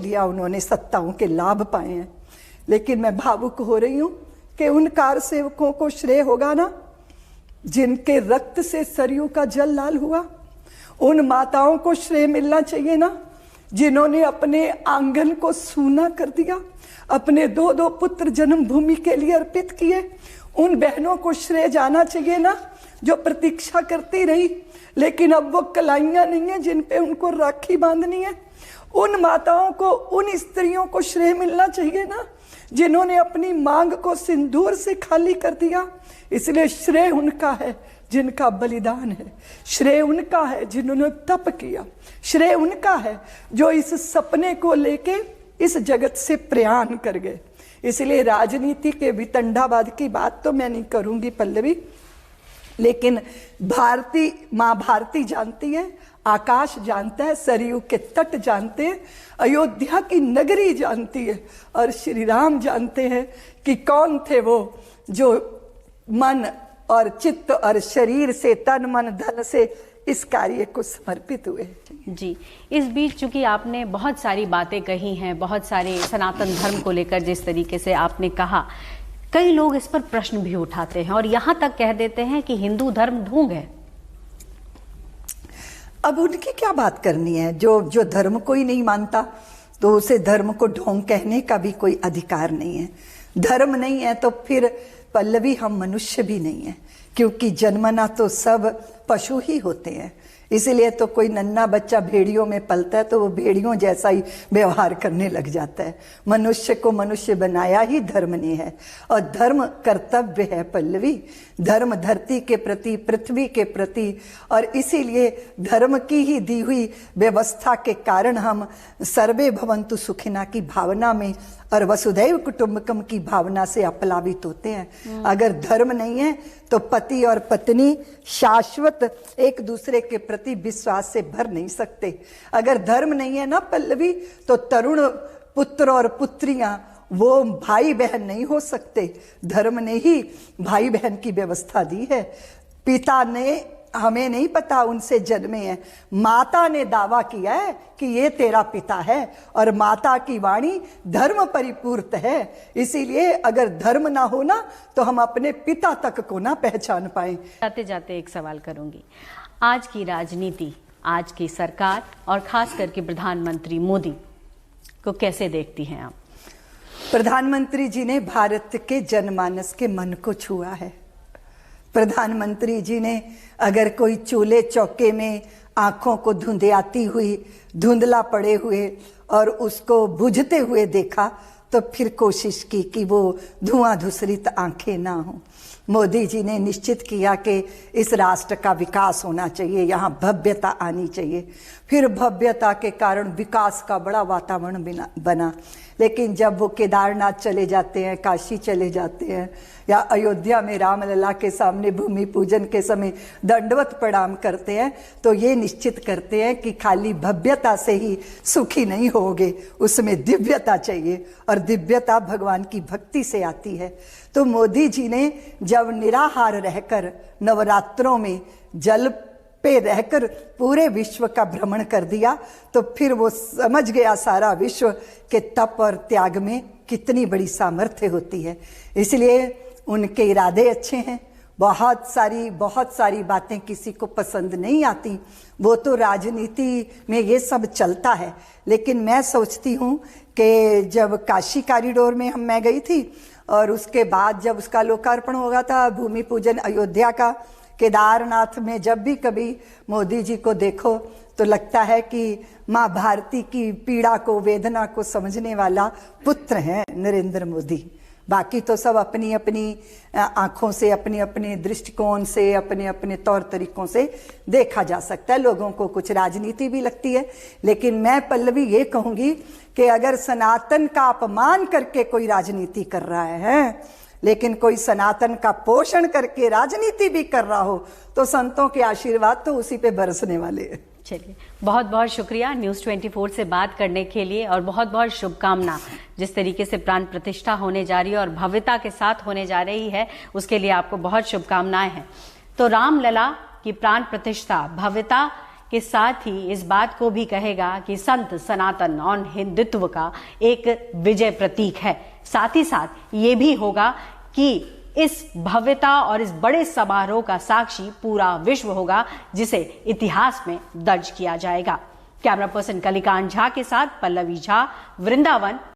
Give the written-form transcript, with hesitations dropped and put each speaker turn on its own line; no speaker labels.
लिया उन्होंने सत्ताओं के लाभ पाए हैं। लेकिन मैं भावुक हो रही हूं कि उन कार सेवकों को श्रेय होगा ना जिनके रक्त से सरयू का जल लाल हुआ। उन माताओं को श्रेय मिलना चाहिए ना जिन्होंने अपने आंगन को सूना कर दिया, अपने 2-2 पुत्र जन्मभूमि के लिए अर्पित किए। उन बहनों को श्रेय जाना चाहिए ना जो प्रतीक्षा करती रही, लेकिन अब वो कलाइयां नहीं है जिन पे उनको राखी बांधनी है। उन माताओं को, उन स्त्रियों को श्रेय मिलना चाहिए ना जिन्होंने अपनी मांग को सिंदूर से खाली कर दिया। इसलिए श्रेय उनका है जिनका बलिदान है, श्रेय उनका है जिन्होंने तप किया, श्रेय उनका है जो इस सपने को लेके इस जगत से प्रयाण कर गए। इसलिए राजनीति के वितंडावाद की बात तो मैं नहीं करूंगी पल्लवी, लेकिन माँ भारती जानती है, आकाश जानता है, सरयू के तट जानते हैं, अयोध्या की नगरी जानती है, और श्री राम जानते हैं कि कौन थे वो जो मन और चित्त और शरीर से, तन मन धन से इस कार्य को समर्पित हुए।
जी, इस बीच चूंकि आपने बहुत सारी बातें कही हैं, बहुत सारे सनातन धर्म को लेकर जिस तरीके से आपने कहा, कई लोग इस पर प्रश्न भी उठाते हैं और यहाँ तक कह देते हैं कि हिंदू धर्म ढोंग है।
अब उनकी क्या बात करनी है? जो धर्म को ही नहीं मानता तो उसे धर्म को ढोंग कहने का भी कोई अधिकार नहीं है। धर्म नहीं है तो फिर पल्लवी हम मनुष्य भी नहीं है, क्योंकि जन्मना तो सब पशु ही होते हैं। इसीलिए तो कोई नन्हा बच्चा भेड़ियों में पलता है तो वो भेड़ियों जैसा ही व्यवहार करने लग जाता है। मनुष्य को मनुष्य बनाया ही धर्म ने है, और धर्म कर्तव्य है पल्लवी, धर्म धरती के प्रति, पृथ्वी के प्रति, और इसीलिए धर्म की ही दी हुई व्यवस्था के कारण हम सर्वे भवन्तु सुखिना की भावना में और वसुधैव कुटुंबकम की भावना से अपलावित होते हैं। अगर धर्म नहीं है तो पति और पत्नी शाश्वत एक दूसरे के प्रति विश्वास से भर नहीं सकते। अगर धर्म नहीं है ना पल्लवी, तो तरुण पुत्र और पुत्रियां वो भाई बहन नहीं हो सकते। धर्म ने ही भाई बहन की व्यवस्था दी है। पिता ने, हमें नहीं पता उनसे जन्मे हैं, माता ने दावा किया है कि ये तेरा पिता है, और माता की वाणी धर्म परिपूर्ण है। इसीलिए अगर धर्म ना हो ना तो हम अपने पिता तक को ना पहचान पाए।
जाते जाते एक सवाल करूंगी, आज की राजनीति, आज की सरकार और खास करके प्रधानमंत्री मोदी को कैसे देखती हैं आप?
प्रधानमंत्री जी ने भारत के जनमानस के मन को छुआ है। प्रधानमंत्री जी ने अगर कोई चूल्हे चौके में आंखों को धुंधियाती हुई, धुंधला पड़े हुए और उसको बुझते हुए देखा तो फिर कोशिश की कि वो धुआं धुसरित आंखें ना हो। मोदी जी ने निश्चित किया कि इस राष्ट्र का विकास होना चाहिए, यहाँ भव्यता आनी चाहिए। फिर भव्यता के कारण विकास का बड़ा वातावरण बना। लेकिन जब वो केदारनाथ चले जाते हैं, काशी चले जाते हैं, या अयोध्या में रामलला के सामने भूमि पूजन के समय दंडवत प्रणाम करते हैं, तो ये निश्चित करते हैं कि खाली भव्यता से ही सुखी नहीं होगे, उसमें दिव्यता चाहिए, और दिव्यता भगवान की भक्ति से आती है। तो मोदी जी ने जब निराहार रहकर नवरात्रों में जल पे रहकर पूरे विश्व का भ्रमण कर दिया, तो फिर वो समझ गया सारा विश्व के तप और त्याग में कितनी बड़ी सामर्थ्य होती है। इसलिए उनके इरादे अच्छे हैं। बहुत सारी बातें किसी को पसंद नहीं आती, वो तो राजनीति में ये सब चलता है। लेकिन मैं सोचती हूँ कि जब काशी कॉरिडोर में मैं गई थी, और उसके बाद जब उसका लोकार्पण होगा था, भूमि पूजन अयोध्या का, केदारनाथ में जब भी कभी मोदी जी को देखो तो लगता है कि माँ भारती की पीड़ा को, वेदना को समझने वाला पुत्र है नरेंद्र मोदी। बाकी तो सब अपनी अपनी आंखों से, अपने अपने दृष्टिकोण से, अपने अपने तौर तरीकों से देखा जा सकता है। लोगों को कुछ राजनीति भी लगती है, लेकिन मैं पल्लवी ये कहूंगी कि अगर सनातन का अपमान करके कोई राजनीति कर रहा है, लेकिन कोई सनातन का पोषण करके राजनीति भी कर रहा हो, तो संतों के आशीर्वाद तो उसी पे बरसने वाले हैं।
चलिए, बहुत बहुत शुक्रिया न्यूज़ 24 से बात करने के लिए, और बहुत बहुत शुभकामना। जिस तरीके से प्राण प्रतिष्ठा होने जा रही है और भव्यता के साथ होने जा रही है, उसके लिए आपको बहुत शुभकामनाएं हैं। तो रामलला की प्राण प्रतिष्ठा भव्यता के साथ ही इस बात को भी कहेगा कि संत सनातन और हिंदुत्व का एक विजय प्रतीक है। साथ ही साथ ये भी होगा कि इस भव्यता और इस बड़े समारोह का साक्षी पूरा विश्व होगा, जिसे इतिहास में दर्ज किया जाएगा। कैमरा पर्सन कलिकांत झा के साथ पल्लवी झा, वृंदावन।